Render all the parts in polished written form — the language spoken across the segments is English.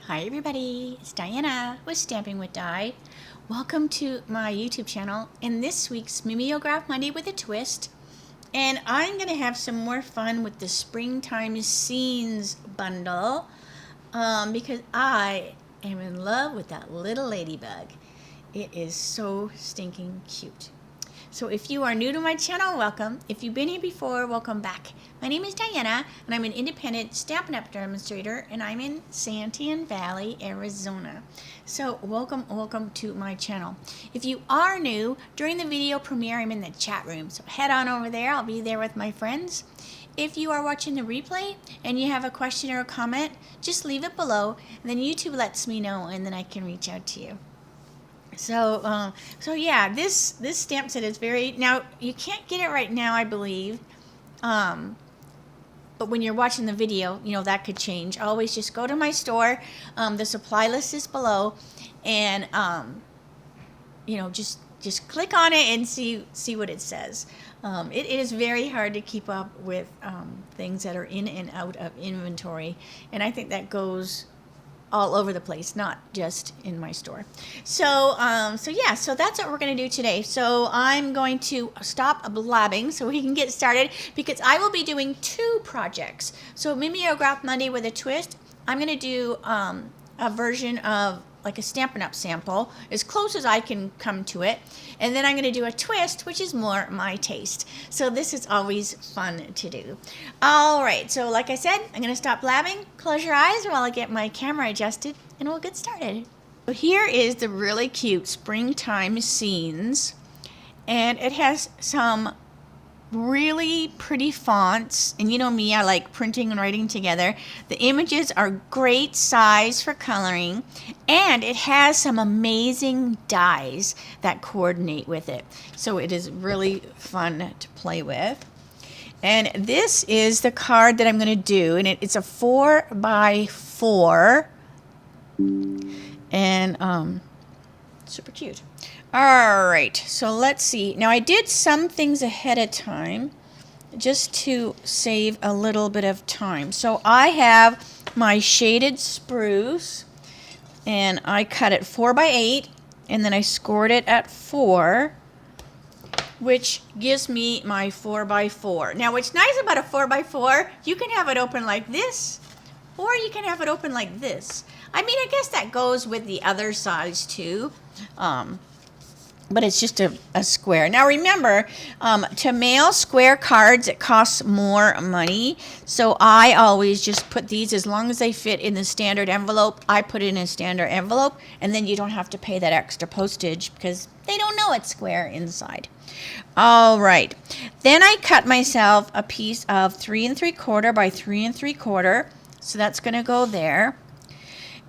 Hi everybody, it's Diana with Stamping with Di. Welcome to my YouTube channel in this week's Mimeograph Monday with a Twist. And I'm going to have some more fun with the Springtime Scenes bundle because I am in love with that little ladybug. It is so stinking cute. So if you are new to my channel, welcome. If you've been here before, welcome back. My name is Diana, and I'm an independent Stampin' Up! Demonstrator, and I'm in Santan Valley, Arizona. So welcome to my channel. If you are new, during the video premiere, I'm in the chat room. So head on over there. I'll be there with my friends. If you are watching the replay and you have a question or a comment, just leave it below, and then YouTube lets me know, and then I can reach out to you. So yeah, this stamp set is now you can't get it right now, I believe, but when you're watching the video, you know, that could change. Always just go to my store. The supply list is below, and you know, just click on it and see what it says. It is very hard to keep up with things that are in and out of inventory, and I think that goes all over the place, not just in my store. So yeah, so that's what we're going to do today. So I'm going to stop blabbing so we can get started, because I will be doing two projects. So Mimeograph Monday with a Twist, I'm going to do a version of like a Stampin' Up! Sample, as close as I can come to it. And then I'm going to do a twist, which is more my taste. So this is always fun to do. All right, so like I said, I'm going to stop blabbing. Close your eyes while I get my camera adjusted, and we'll get started. So here is the really cute Springtime Scenes, and it has some really pretty fonts, and you know me, I like printing and writing together. The images are great size for coloring, and it has some amazing dies that coordinate with it, so it is really fun to play with. And this is the card that I'm going to do, and it's a 4x4, and super cute. All right, so let's see. Now I did some things ahead of time just to save a little bit of time. So I have my shaded spruce, and I cut it 4x8, and then I scored it at 4, which gives me my 4x4. Now what's nice about a 4x4, you can have it open like this, or you can have it open like this. I mean, I guess that goes with the other size too. But it's just a square. Now remember, to mail square cards, it costs more money. So I always just put these, as long as they fit in the standard envelope, I put it in a standard envelope, and then you don't have to pay that extra postage because they don't know it's square inside. All right. Then I cut myself a piece of 3 3/4 by 3 3/4. So that's going to go there.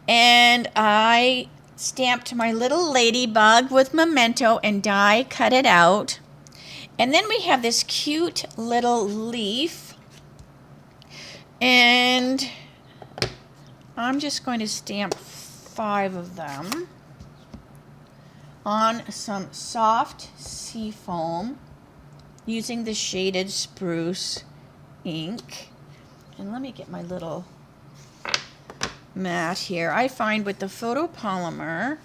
And I stamped my little ladybug with memento and die cut it out. And then we have this cute little leaf, and I'm just going to stamp 5 of them on some soft seafoam using the shaded spruce ink. And let me get my little mat here. I find with the photopolymer,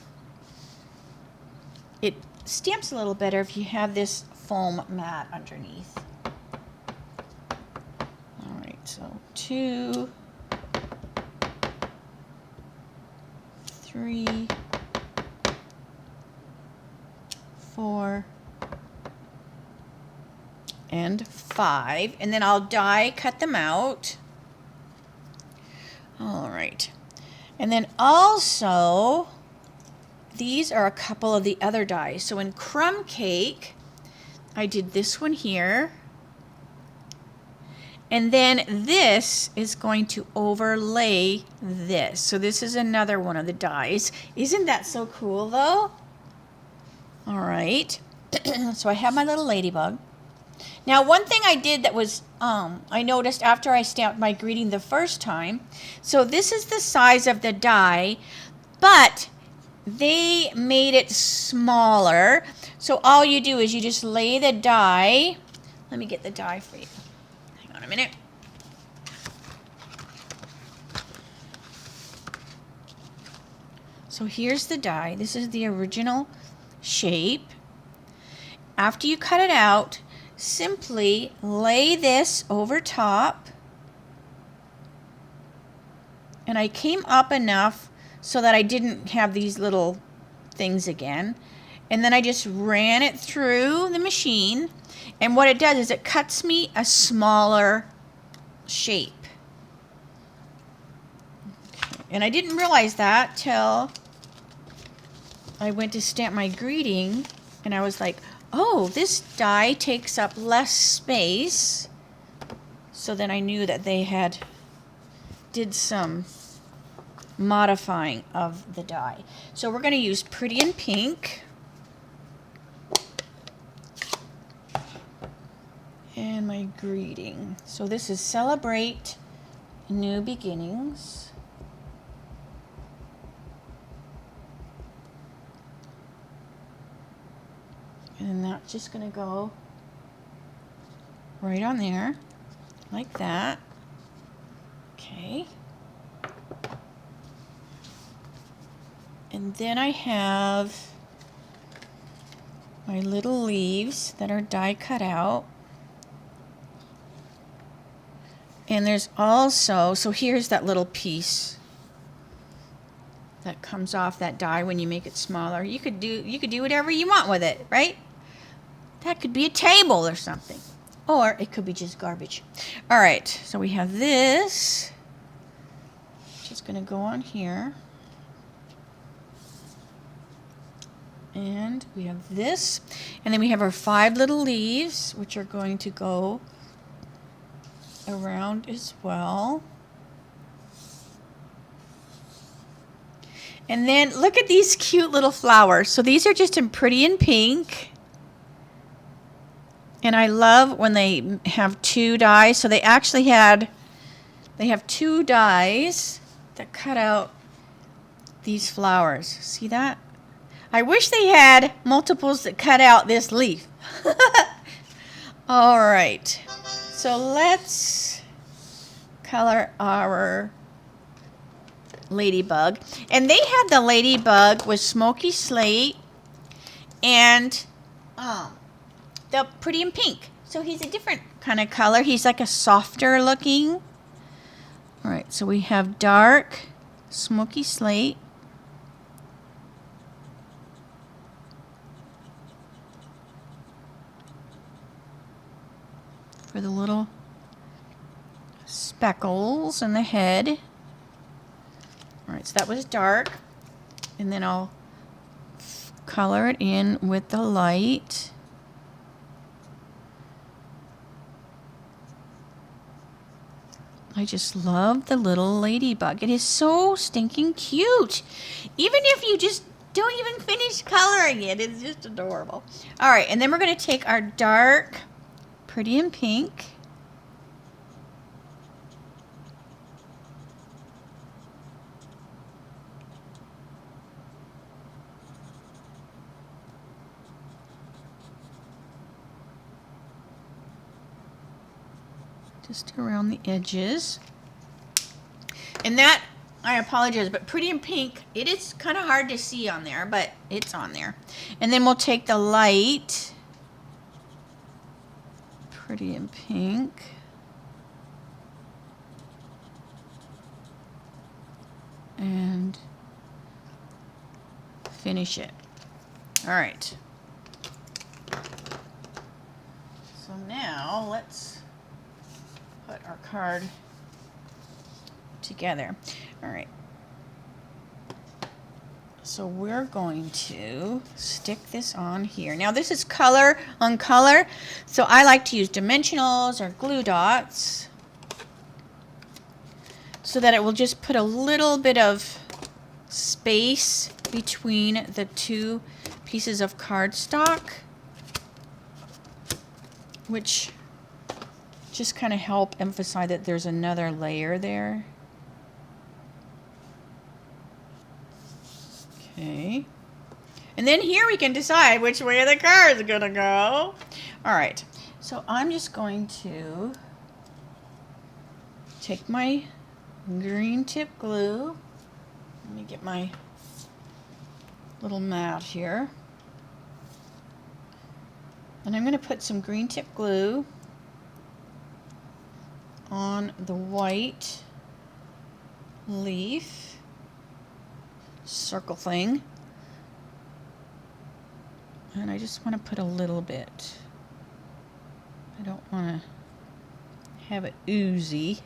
it stamps a little better if you have this foam mat underneath. All right, so 2, 3, 4, and 5, and then I'll die cut them out. All right. And then also, these are a couple of the other dies. So in Crumb Cake, I did this one here. And then this is going to overlay this. So this is another one of the dies. Isn't that so cool though? All right. So I have my little ladybug. Now, one thing I did that was, I noticed after I stamped my greeting the first time, so this is the size of the die, but they made it smaller. So all you do is you just lay the die. Let me get the die for you. Hang on a minute. So here's the die. This is the original shape. After you cut it out, simply lay this over top. And I came up enough so that I didn't have these little things again. And then I just ran it through the machine. And what it does is it cuts me a smaller shape. Okay. And I didn't realize that till I went to stamp my greeting. And I was like, oh, this die takes up less space. So then I knew that they had did some modifying of the die. So we're going to use Pretty in Pink. And my greeting. So this is Celebrate New Beginnings. And that's just going to go right on there, like that. Okay. And then I have my little leaves that are die cut out. And there's also, so here's that little piece that comes off that die when you make it smaller. You could do whatever you want with it, right? That could be a table or something. Or it could be just garbage. All right, so we have this. Just going to go on here. And we have this. And then we have our 5 little leaves, which are going to go around as well. And then look at these cute little flowers. So these are just in Pretty in Pink. And I love when they have 2 dies. So they actually have 2 dies that cut out these flowers. See that? I wish they had multiples that cut out this leaf. All right. So let's color our ladybug. And they had the ladybug with smoky slate and the Pretty in Pink. So he's a different kind of color. He's like a softer looking. All right, so we have dark smoky slate. For the little speckles in the head. All right, so that was dark. And then I'll color it in with the light. I just love the little ladybug. It is so stinking cute. Even if you just don't even finish coloring it, it's just adorable. All right, and then we're going to take our dark Pretty in Pink. Just around the edges. And that, I apologize, but Pretty in Pink, it is kind of hard to see on there, but it's on there. And then we'll take the light Pretty in Pink. And finish it. All right. So now let's put our card together. All right. So we're going to stick this on here. Now this is color on color, so I like to use dimensionals or glue dots so that it will just put a little bit of space between the 2 pieces of cardstock, which just kind of help emphasize that there's another layer there. Okay. And then here we can decide which way the card is going to go. All right. So I'm just going to take my green tip glue. Let me get my little mat here. And I'm going to put some green tip glue on the white leaf circle thing. And I just want to put a little bit. I don't want to have it oozy.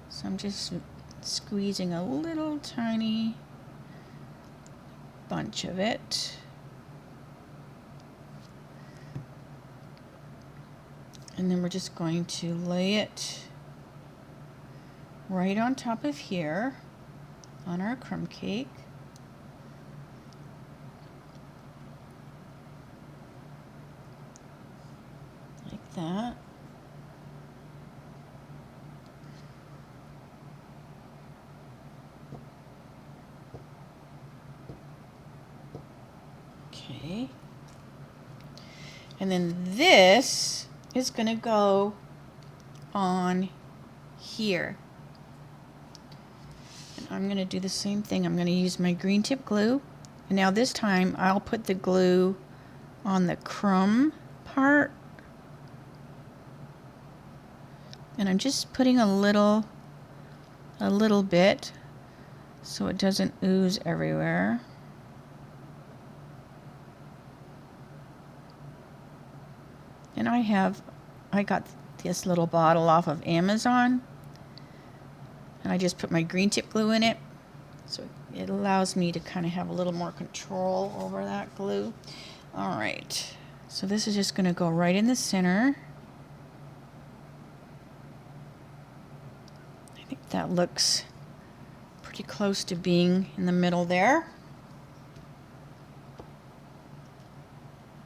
So I'm just squeezing a little tiny bunch of it. And then we're just going to lay it right on top of here on our crumb cake. Like that. Okay. And then this is going to go on here. And I'm going to do the same thing. I'm going to use my green tip glue. And now this time I'll put the glue on the crumb part. And I'm just putting a little bit so it doesn't ooze everywhere. And I got this little bottle off of Amazon, and I just put my green tip glue in it, so it allows me to kind of have a little more control over that glue. All right, so this is just going to go right in the center. I think that looks pretty close to being in the middle there.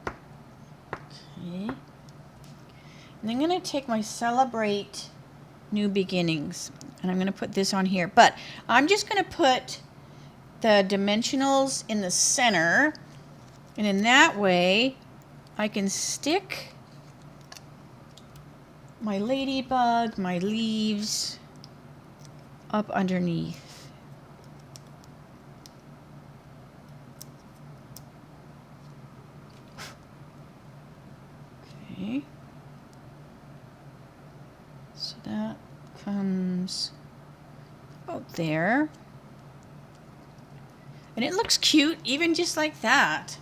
Okay. And I'm going to take my Celebrate New Beginnings, and I'm going to put this on here. But I'm just going to put the dimensionals in the center, and in that way I can stick my ladybug, my leaves up underneath. Okay. So that comes out there. And it looks cute, even just like that.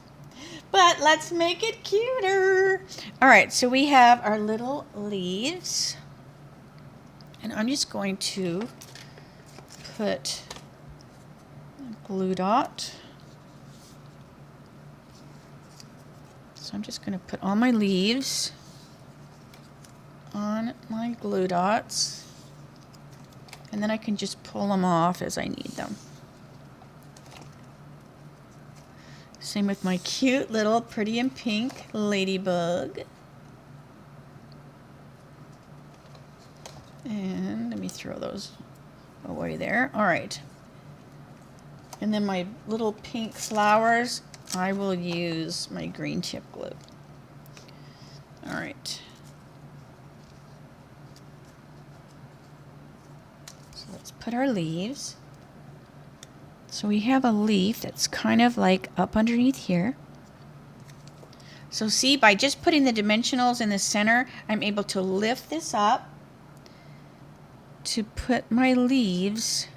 But let's make it cuter. All right, so we have our little leaves. And I'm just going to put a glue dot. So I'm just going to put all my leaves on my glue dots, and then I can just pull them off as I need them. Same with my cute little pretty and pink ladybug. And let me throw those away there. All right. And then my little pink flowers, I will use my green tip glue. All right. Let's put our leaves. So we have a leaf that's kind of like up underneath here. So see, by just putting the dimensionals in the center, I'm able to lift this up to put my leaves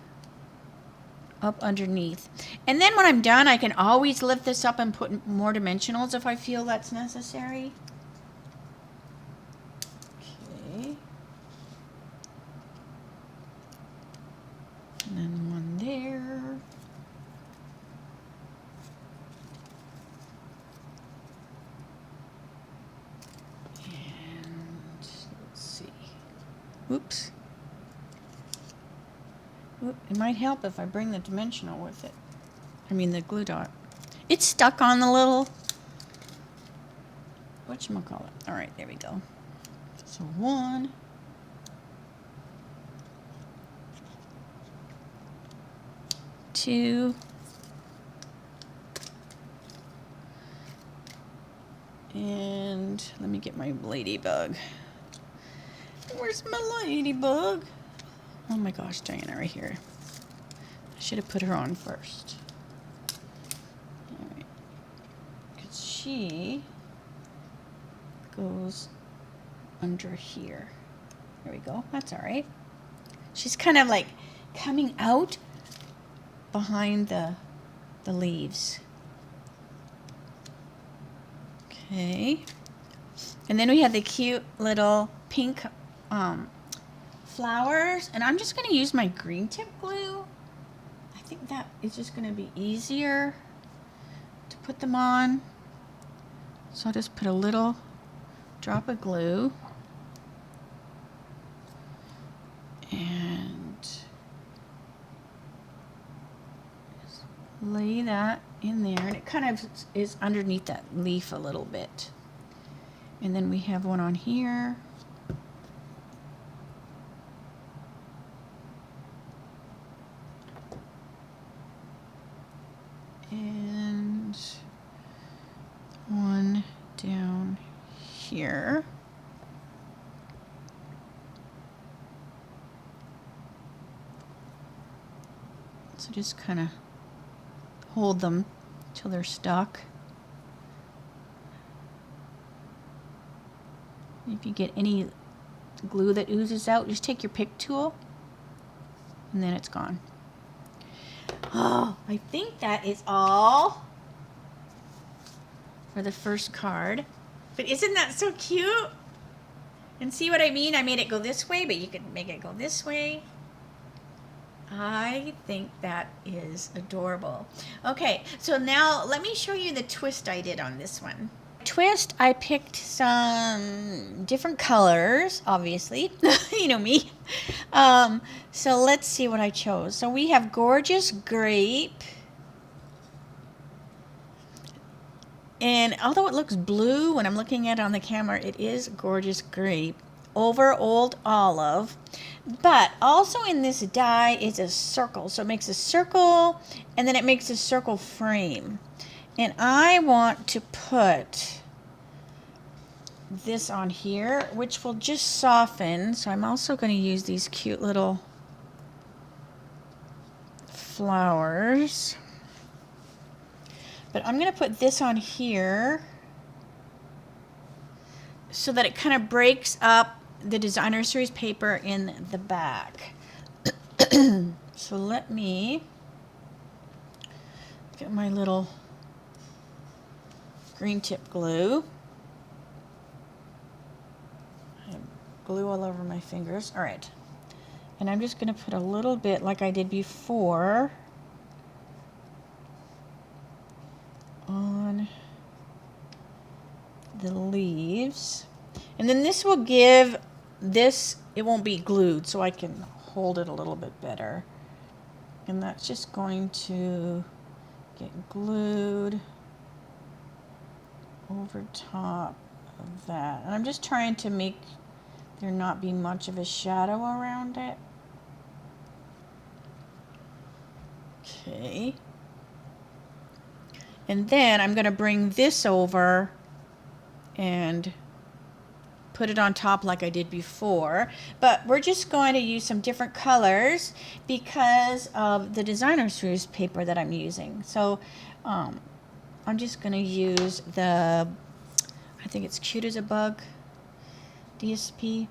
up underneath. And then when I'm done, I can always lift this up and put more dimensionals if I feel that's necessary. Okay. And then one there. And let's see. Oops. Oop, it might help if I bring the dimensional with it. I mean the glue dot. It's stuck on the little whatchamacallit. All right, there we go. So 1, 2, and let me get my ladybug. Where's my ladybug? Oh my gosh, Diana, right here. I should have put her on first. she goes under here. There we go. That's all right. She's kind of like coming out behind the leaves. Okay. And then we have the cute little pink flowers. And I'm just going to use my green tip glue. I think that is just going to be easier to put them on. So I'll just put a little drop of glue. And just lay that in there. And it kind of is underneath that leaf a little bit. And then we have one on here. And one down here. So just kind of hold them till they're stuck. If you get any glue that oozes out, just take your pick tool and then it's gone. Oh, I think that is all for the first card. But isn't that so cute? And see what I mean? I made it go this way, but you could make it go this way. I think that is adorable. Okay, so now let me show you the twist I did on this one. Twist, I picked some different colors, obviously. You know me. So let's see what I chose. So we have Gorgeous Grape. And although it looks blue when I'm looking at it on the camera, it is Gorgeous Grape over Old Olive. But also in this die is a circle. So it makes a circle and then it makes a circle frame. And I want to put this on here, which will just soften. So I'm also going to use these cute little flowers. But I'm going to put this on here so that it kind of breaks up the designer series paper in the back. So let me get my little green tip glue. I have glue all over my fingers. All right. And I'm just going to put a little bit like I did before on the leaves. And then this will give this, it won't be glued, so I can hold it a little bit better. And that's just going to get glued over top of that. And I'm just trying to make there not be much of a shadow around it. Okay. And then I'm going to bring this over and put it on top like I did before. But we're just going to use some different colors because of the designer series paper that I'm using. So I'm just going to use the, I think it's Cute as a Bug DSP.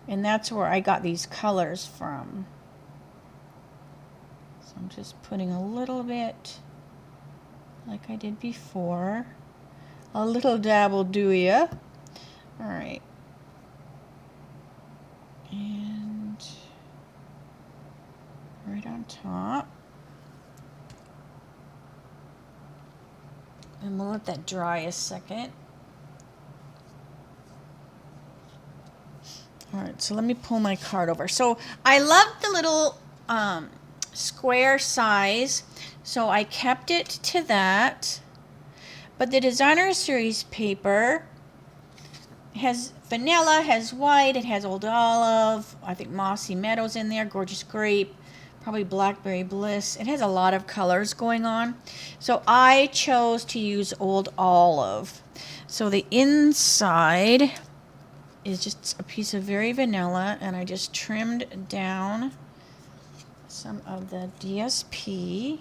And that's where I got these colors from. So I'm just putting a little bit like I did before. A little dab will do ya. All right. And right on top. And we'll let that dry a second. All right, so let me pull my card over. So I love the little square size, so I kept it to that. But the designer series paper has vanilla, has white, it has Old Olive, I think Mossy Meadows in there, Gorgeous Grape, probably Blackberry Bliss. It has a lot of colors going on. So I chose to use Old Olive. So the inside is just a piece of very vanilla, and I just trimmed down some of the DSP.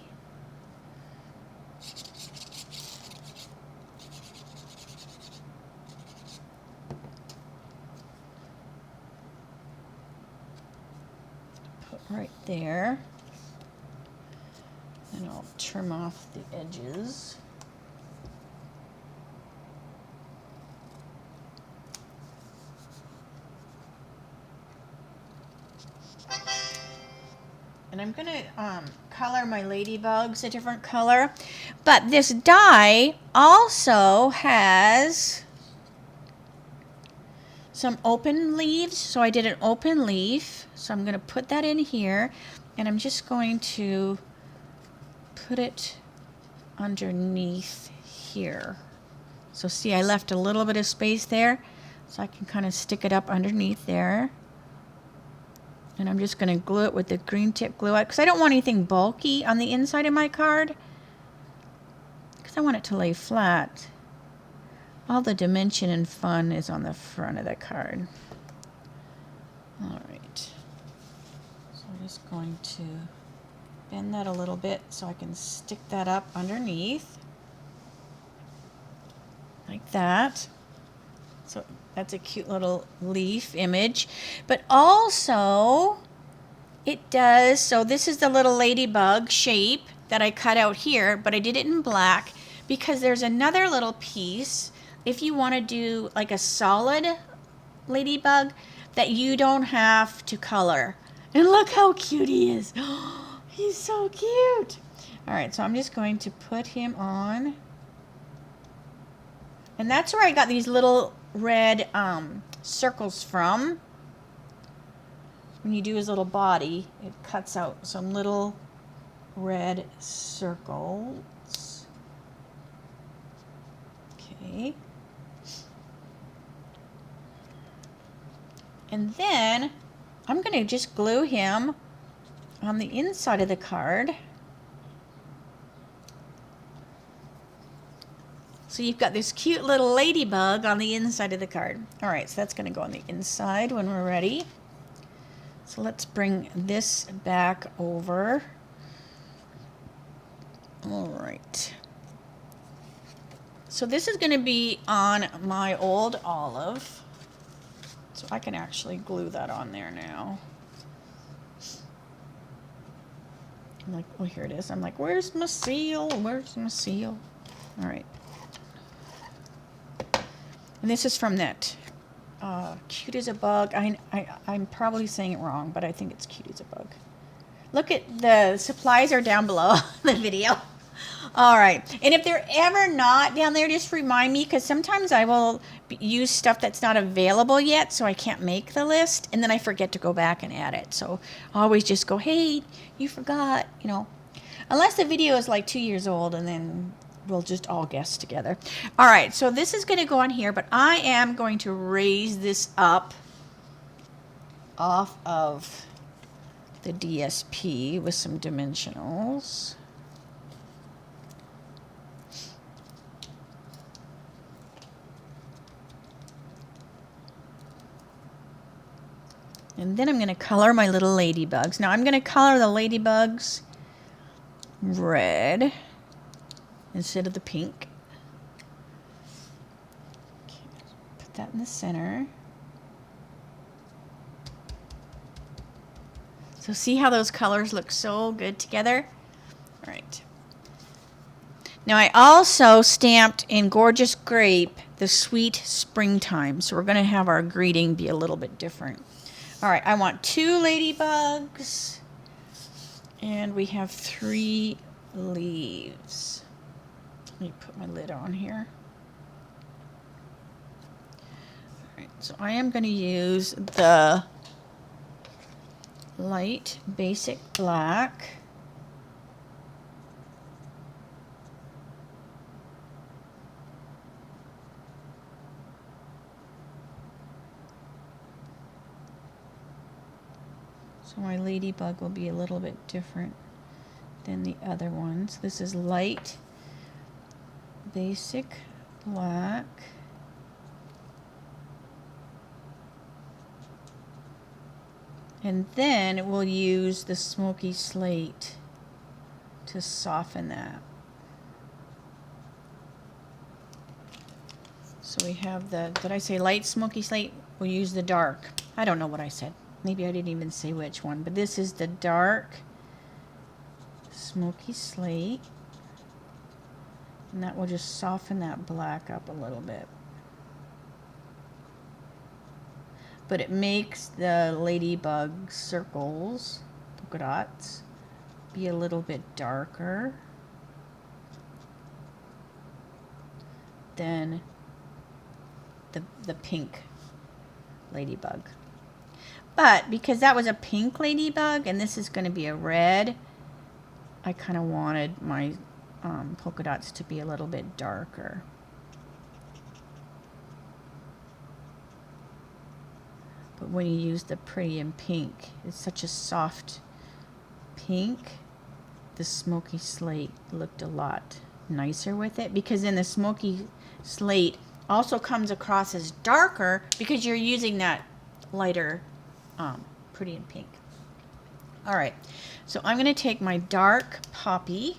right there. And I'll trim off the edges. And I'm going to color my ladybugs a different color. But this die also has some open leaves. So I did an open leaf. So I'm going to put that in here. And I'm just going to put it underneath here. So see, I left a little bit of space there. So I can kind of stick it up underneath there. And I'm just going to glue it with the green tip glue because I don't want anything bulky on the inside of my card because I want it to lay flat. All the dimension and fun is on the front of the card. All right. So I'm just going to bend that a little bit so I can stick that up underneath like that. So that's a cute little leaf image. But also it does, so this is the little ladybug shape that I cut out here, but I did it in black because there's another little piece if you want to do like a solid ladybug that you don't have to color. And look how cute he is. He's so cute. All right, so I'm just going to put him on. And that's where I got these little red circles from. When you do his little body, it cuts out some little red circles. Okay. And then I'm going to just glue him on the inside of the card. So you've got this cute little ladybug on the inside of the card. All right, so that's going to go on the inside when we're ready. So let's bring this back over. All right. So this is going to be on my old olive. So I can actually glue that on there now. I'm like, oh, here it is. I'm like, where's my seal? Where's my seal? All right. And this is from that Cute as a Bug. I'm probably saying it wrong, but I think it's Cute as a Bug. Look at the supplies are down below the video. All right. And if they're ever not down there, just remind me because sometimes I will use stuff that's not available yet, so I can't make the list. And then I forget to go back and add it. So I always just go, hey, you forgot, you know. Unless the video is like 2 years old and then we'll just all guess together. All right, so this is going to go on here, but I am going to raise this up off of the DSP with some dimensionals. And then I'm going to color my little ladybugs. Now I'm going to color the ladybugs red instead of the pink. Okay, put that in the center. So see how those colors look so good together? All right. Now I also stamped in Gorgeous Grape the Sweet Springtime. So we're going to have our greeting be a little bit different. All right, I want 2 ladybugs. And we have 3 leaves. Let me put my lid on here. All right, so I am going to use the light basic black. So my ladybug will be a little bit different than the other ones. This is light basic black. And then we'll use the smoky slate to soften that. So we have the, did I say light smoky slate? We'll use the dark. I don't know what I said. maybe I didn't even say which one, but this is the dark smoky slate. And that will just soften that black up a little bit. But it makes the ladybug circles, polka dots, be a little bit darker than the pink ladybug. But because that was a pink ladybug and this is going to be a red, I kind of wanted my polka dots to be a little bit darker. But when you use the pretty in pink, it's such a soft pink, the smoky slate looked a lot nicer with it, because then the smoky slate also comes across as darker because you're using that lighter pretty in pink. All right, so I'm going to take my dark poppy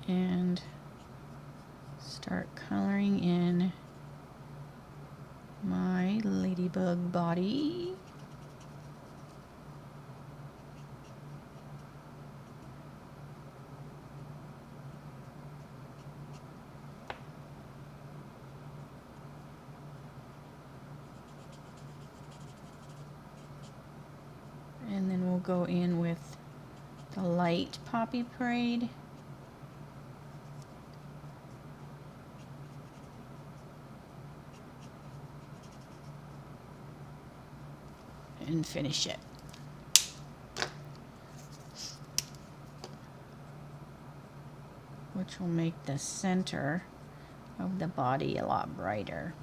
and start coloring in my ladybug body. And then we'll go in with the light poppy parade. And finish it. Which will make the center of the body a lot brighter.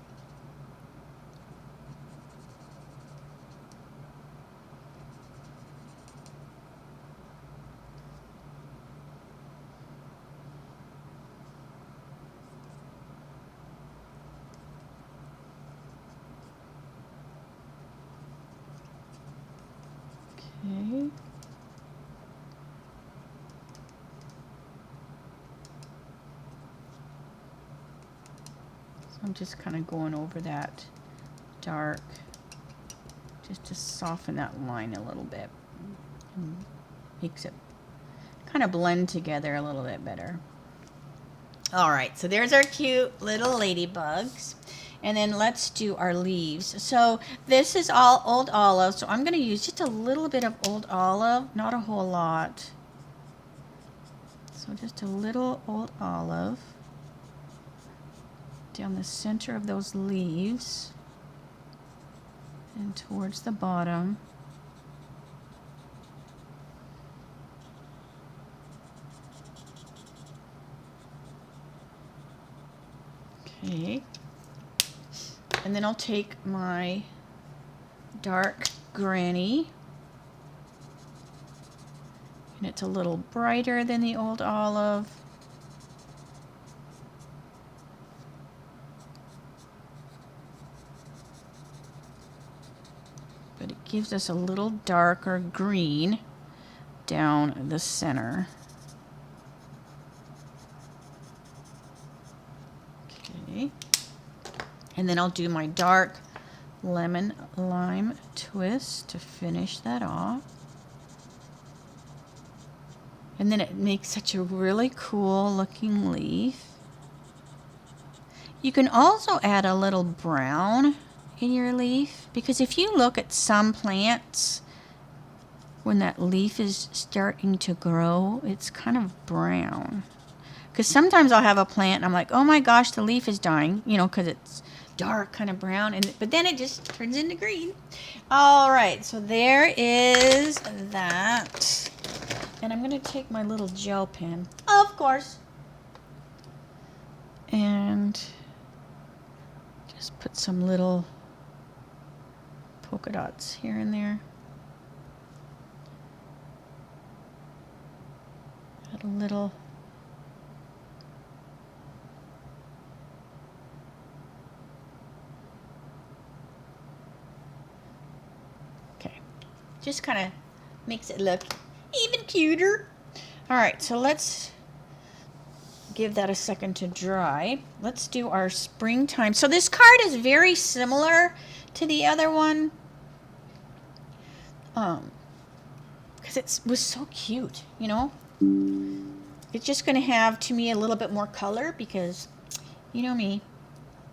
Okay. So I'm just kind of going over that dark just to soften that line a little bit and makes it kind of blend together a little bit better. All right, so there's our cute little ladybugs. And then let's do our leaves. So this is all Old Olive, so I'm going to use just a little bit of Old Olive, not a whole lot. So just a little Old Olive down the center of those leaves and towards the bottom. Okay. And then I'll take my dark granny, and it's a little brighter than the Old Olive. But it gives us a little darker green down the center. Okay. And then I'll do my dark lemon lime twist to finish that off. And then it makes such a really cool looking leaf. You can also add a little brown in your leaf, because if you look at some plants, when that leaf is starting to grow, it's kind of brown. Because sometimes I'll have a plant and I'm like, oh my gosh, the leaf is dying, you know, because it's dark, kind of brown, but then it just turns into green. All right, so there is that. And I'm going to take my little gel pen, of course, and just put some little polka dots here and there. Add a little. Just kind of makes it look even cuter. All right, so let's give that a second to dry. Let's do our springtime. So this card is very similar to the other one. Because it was so cute, you know. It's just going to have, to me, a little bit more color because, you know me,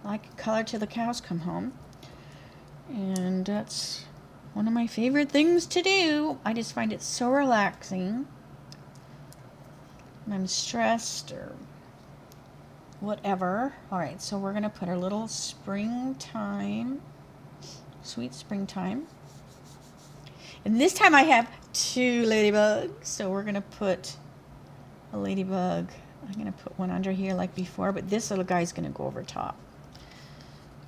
I like color till the cows come home. And that's one of my favorite things to do. I just find it so relaxing when I'm stressed or whatever. All right, so we're going to put our little springtime, sweet springtime. And this time I have 2 ladybugs, so we're going to put a ladybug. I'm going to put one under here like before, but this little guy's going to go over top.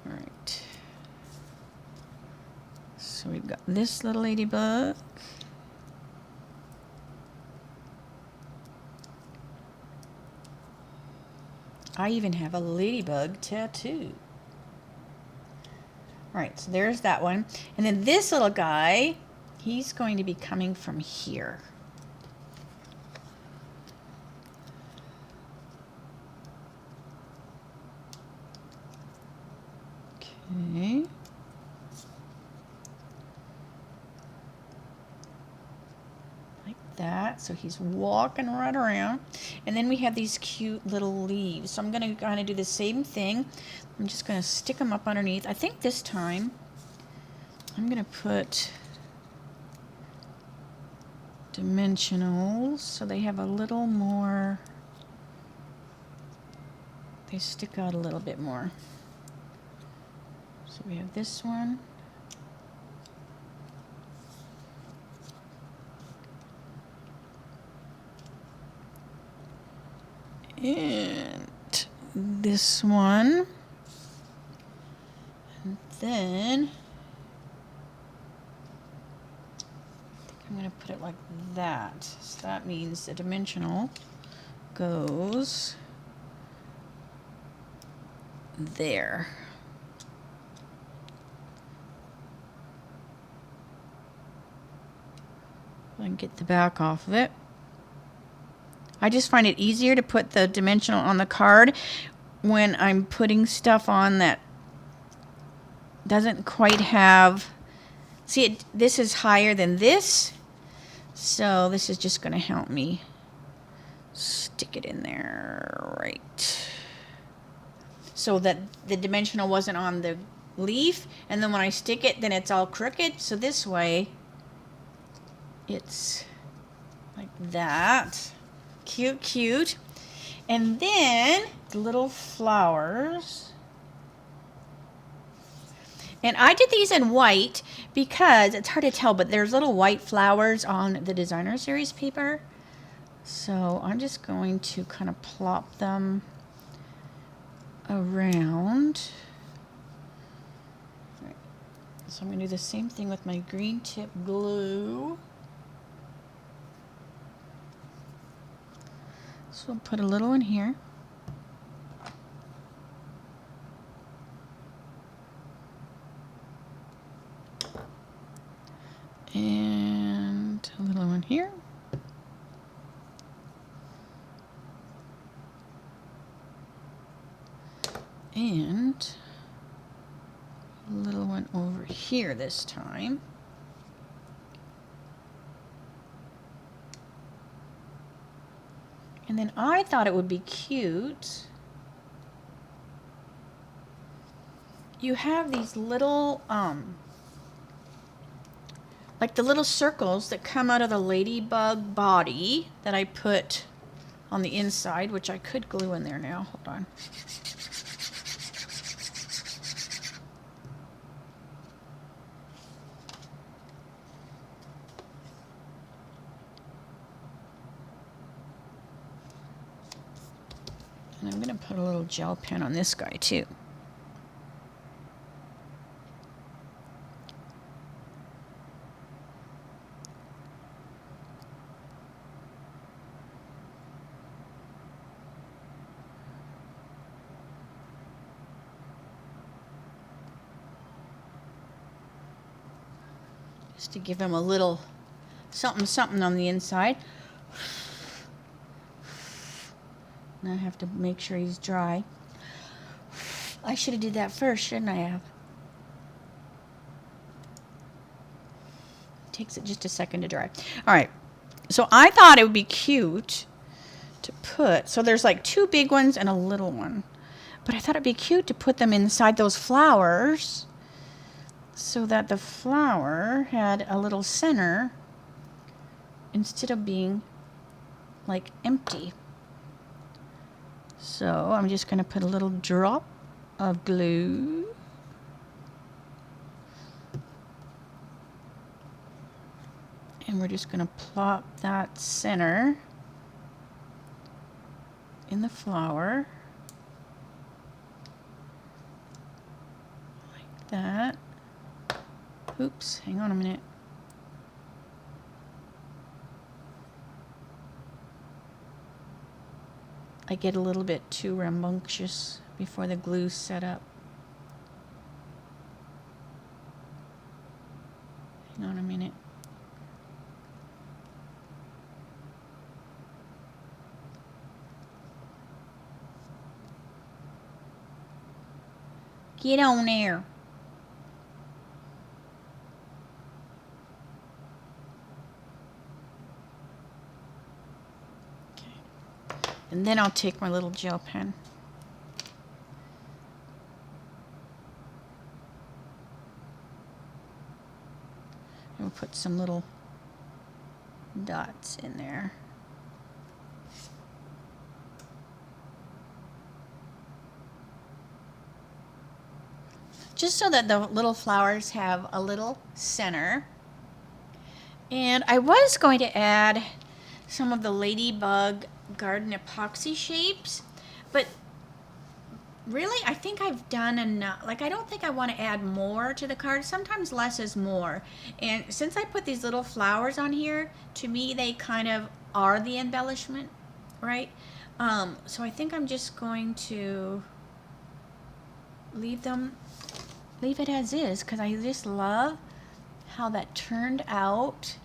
All right. So we've got this little ladybug. I even have a ladybug tattoo. All right, so there's that one. And then this little guy, he's going to be coming from here. Okay. Like that. So he's walking right around. And then we have these cute little leaves. So I'm going to kind of do the same thing. I'm just going to stick them up underneath. I think this time I'm going to put dimensionals so they have a little more, they stick out a little bit more. So we have this one. And this one. And then I think I'm going to put it like that. So that means the dimensional goes there. I can get the back off of it. I just find it easier to put the dimensional on the card when I'm putting stuff on that doesn't quite have, see, this is higher than this, so this is just going to help me stick it in there, right, so that the dimensional wasn't on the leaf, and then when I stick it, then it's all crooked, so this way it's like that. Cute, cute. And then the little flowers. And I did these in white because it's hard to tell, but there's little white flowers on the designer series paper. So I'm just going to kind of plop them around. Right. So I'm going to do the same thing with my green tip glue. So I'll put a little in here. And a little one here. And a little one over here this time. And then I thought it would be cute. You have these little, like the little circles that come out of the ladybug body that I put on the inside, which I could glue in there now. Hold on. And I'm going to put a little gel pen on this guy too. Just to give him a little something something on the inside. Now I have to make sure he's dry. I should have did that first, shouldn't I have? Takes it just a second to dry. All right. So I thought it would be cute to put, so there's like 2 big ones and a little one. But I thought it'd be cute to put them inside those flowers so that the flower had a little center instead of being like empty. So I'm just going to put a little drop of glue. And we're just going to plop that center in the flower. Like that. Oops, hang on a minute. I get a little bit too rambunctious before the glue's set up. Hang on a minute. Get on there. Okay. And then I'll take my little gel pen. And we'll put some little dots in there. Just so that the little flowers have a little center. And I was going to add some of the ladybug garden epoxy shapes, but really I think I've done enough. Like, I don't think I want to add more to the card. Sometimes less is more. And since I put these little flowers on here, to me they kind of are the embellishment, right? So I think I'm just going to leave it as is, because I just love how that turned out.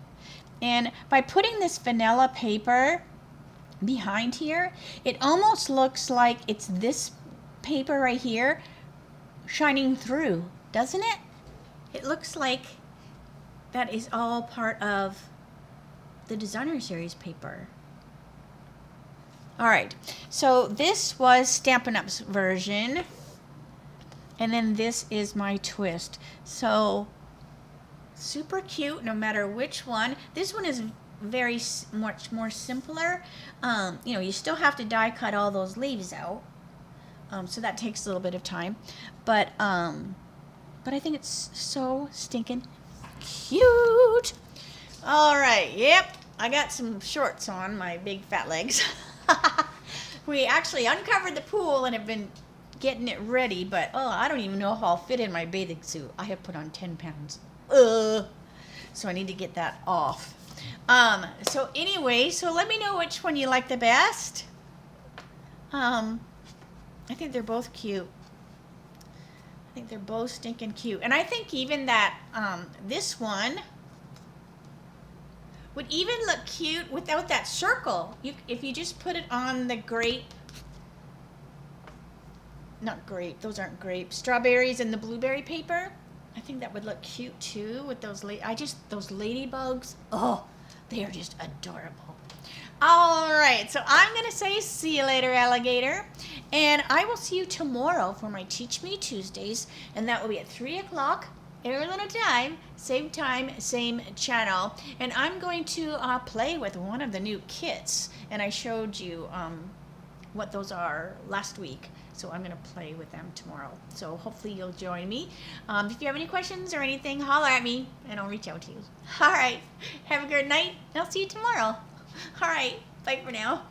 And by putting this vanilla paper behind here, it almost looks like it's this paper right here shining through, doesn't it? It looks like that is all part of the designer series paper. All right, so this was Stampin' Up's version. And then this is my twist. So super cute no matter which one. This one is very much more simpler. You know, you still have to die cut all those leaves out. So that takes a little bit of time. But I think it's so stinking cute. All right, yep. I got some shorts on my big fat legs. We actually uncovered the pool and have been getting it ready, but I don't even know if I'll fit in my bathing suit. I have put on 10 pounds. So I need to get that off. So anyway, so let me know which one you like the best. I think they're both cute. I think they're both stinking cute. And I think even that this one would even look cute without that circle. If you just put it on the grape, not grape, those aren't grapes, strawberries and the blueberry paper, I think that would look cute too with those those ladybugs. Oh, they are just adorable. All right, so I'm gonna say see you later, alligator, and I will see you tomorrow for my Teach Me Tuesdays, and that will be at 3 o'clock Arizona time, same channel. And I'm going to play with one of the new kits, and I showed you what those are last week. So I'm going to play with them tomorrow. So hopefully you'll join me. If you have any questions or anything, holler at me and I'll reach out to you. All right. Have a good night. I'll see you tomorrow. All right. Bye for now.